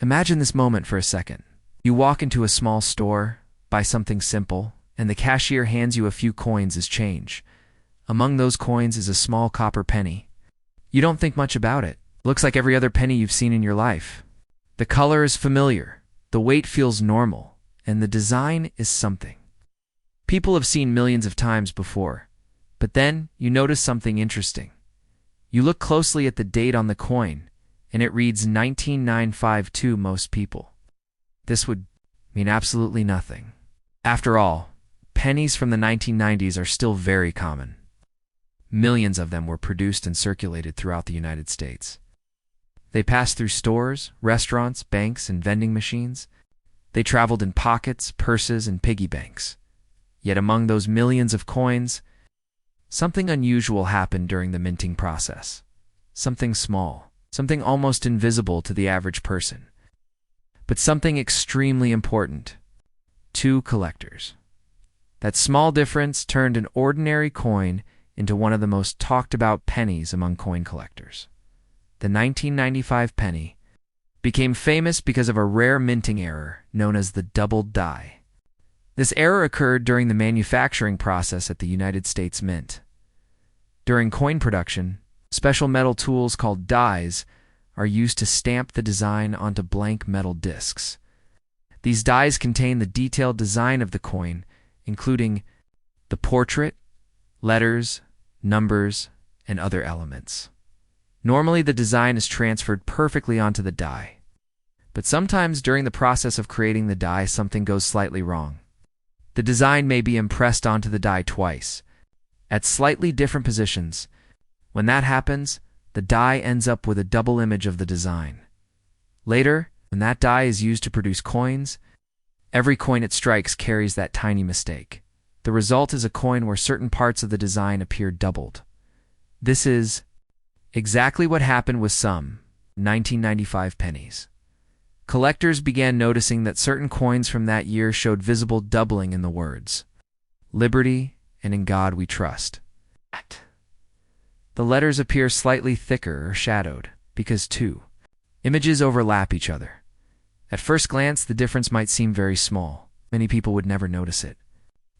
Imagine this moment for a second. You walk into a small store, buy something simple, and the cashier hands you a few coins as change. Among those coins is a small copper penny. You don't think much about it. Looks like every other penny you've seen in your life. The color is familiar, the weight feels normal, and the design is something people have seen millions of times before. But then you notice something interesting. You look closely at the date on the coin, and it reads 19952 to most people. This would mean absolutely nothing. After all, pennies from the 1990s are still very common. Millions of them were produced and circulated throughout the United States. They passed through stores, restaurants, banks, and vending machines. They traveled in pockets, purses, and piggy banks. Yet among those millions of coins, something unusual happened during the minting process. Something small, something almost invisible to the average person. But something extremely important. 2 collectors. That small difference turned an ordinary coin into one of the most talked about pennies among coin collectors. The 1995 penny became famous because of a rare minting error known as the doubled die. This error occurred during the manufacturing process at the United States Mint. During coin production, special metal tools called dies are used to stamp the design onto blank metal discs. These dies contain the detailed design of the coin, including the portrait, letters, numbers, and other elements. Normally, the design is transferred perfectly onto the die. But sometimes during the process of creating the die, something goes slightly wrong. The design may be impressed onto the die twice, at slightly different positions. When that happens, the die ends up with a double image of the design. Later, when that die is used to produce coins, every coin it strikes carries that tiny mistake. The result is a coin where certain parts of the design appear doubled. This is exactly what happened with some 1995 pennies. Collectors began noticing that certain coins from that year showed visible doubling in the words, "Liberty" and "In God We Trust." The letters appear slightly thicker or shadowed because 2 images overlap each other. At first glance, the difference might seem very small. Many people would never notice it.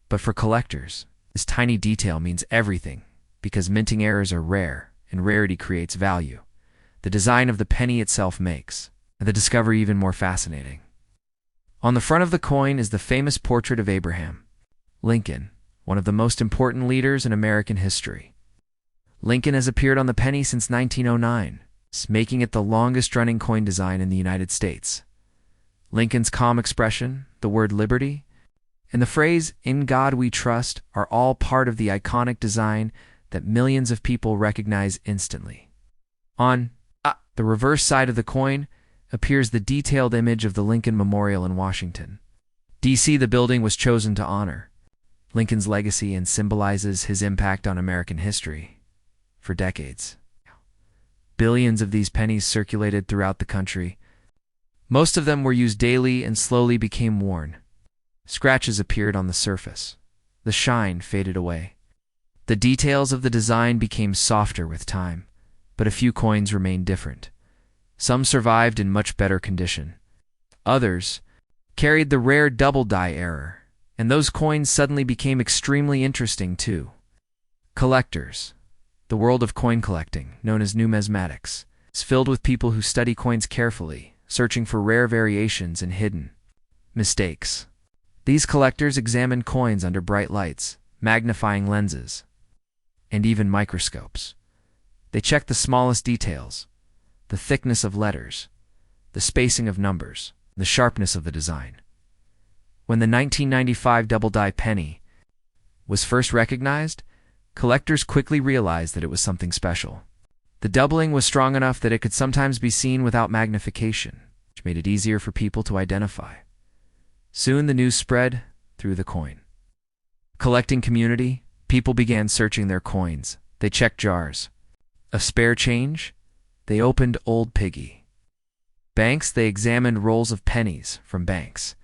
But for collectors, this tiny detail means everything because minting errors are rare, and rarity creates value. The design of the penny itself makes the discovery even more fascinating. On the front of the coin is the famous portrait of Abraham Lincoln, one of the most important leaders in American history. Lincoln has appeared on the penny since 1909, making it the longest-running coin design in the United States. Lincoln's calm expression, the word liberty, and the phrase, "In God We Trust," are all part of the iconic design that millions of people recognize instantly. On the reverse side of the coin appears the detailed image of the Lincoln Memorial in Washington, D.C. The building was chosen to honor Lincoln's legacy and symbolizes his impact on American history for decades. Billions of these pennies circulated throughout the country. Most of them were used daily and slowly became worn. Scratches appeared on the surface. The shine faded away. The details of the design became softer with time, but a few coins remained different. Some survived in much better condition. Others carried the rare double die error, and those coins suddenly became extremely interesting too. Collectors. The world of coin collecting, known as numismatics, is filled with people who study coins carefully, searching for rare variations and hidden mistakes. These collectors examine coins under bright lights, magnifying lenses, and even microscopes. They check the smallest details, the thickness of letters, the spacing of numbers, the sharpness of the design. When the 1995 double die penny was first recognized, collectors quickly realized that it was something special. The doubling was strong enough that it could sometimes be seen without magnification, which made it easier for people to identify. Soon the news spread through the coin collecting community. People began searching their coins. They checked jars of spare change. They opened old piggy banks. They examined rolls of pennies from banks.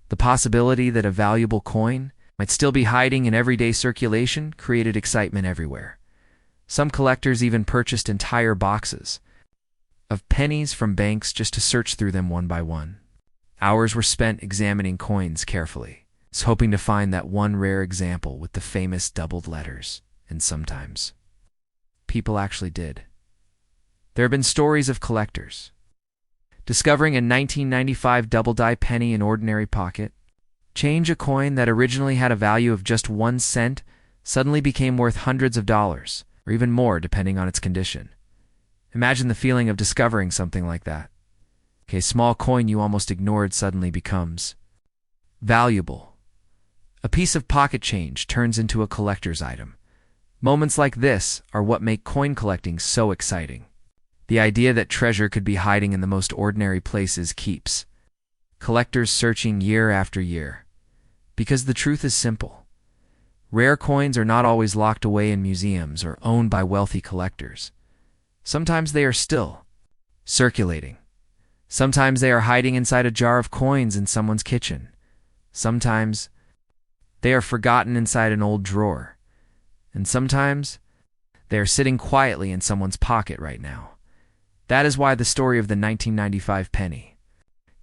The possibility that a valuable coin might still be hiding in everyday circulation created excitement everywhere. Some collectors even purchased entire boxes of pennies from banks just to search through them one by one. Hours were spent examining coins carefully, hoping to find that one rare example with the famous doubled letters, and sometimes people actually did. There have been stories of collectors discovering a 1995 double-die penny in ordinary pocket. Change, a coin that originally had a value of just 1 cent suddenly became worth hundreds of dollars, or even more depending on its condition. Imagine the feeling of discovering something like that. A small coin you almost ignored suddenly becomes valuable. A piece of pocket change turns into a collector's item. Moments like this are what make coin collecting so exciting. The idea that treasure could be hiding in the most ordinary places keeps collectors searching year after year. Because the truth is simple. Rare coins are not always locked away in museums or owned by wealthy collectors. Sometimes they are still circulating. Sometimes they are hiding inside a jar of coins in someone's kitchen. Sometimes they are forgotten inside an old drawer. And sometimes they are sitting quietly in someone's pocket right now. That is why the story of the 1995 penny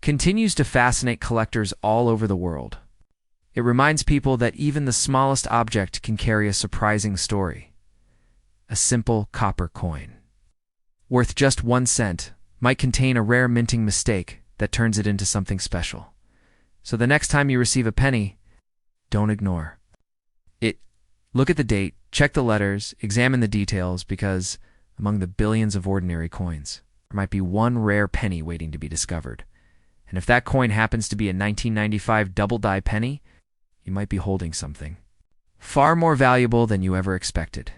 continues to fascinate collectors all over the world. It reminds people that even the smallest object can carry a surprising story. A simple copper coin, worth just 1 cent, might contain a rare minting mistake that turns it into something special. So the next time you receive a penny, don't ignore it. Look at the date, check the letters, examine the details, because among the billions of ordinary coins, there might be one rare penny waiting to be discovered. And if that coin happens to be a 1995 double-die penny, you might be holding something far more valuable than you ever expected.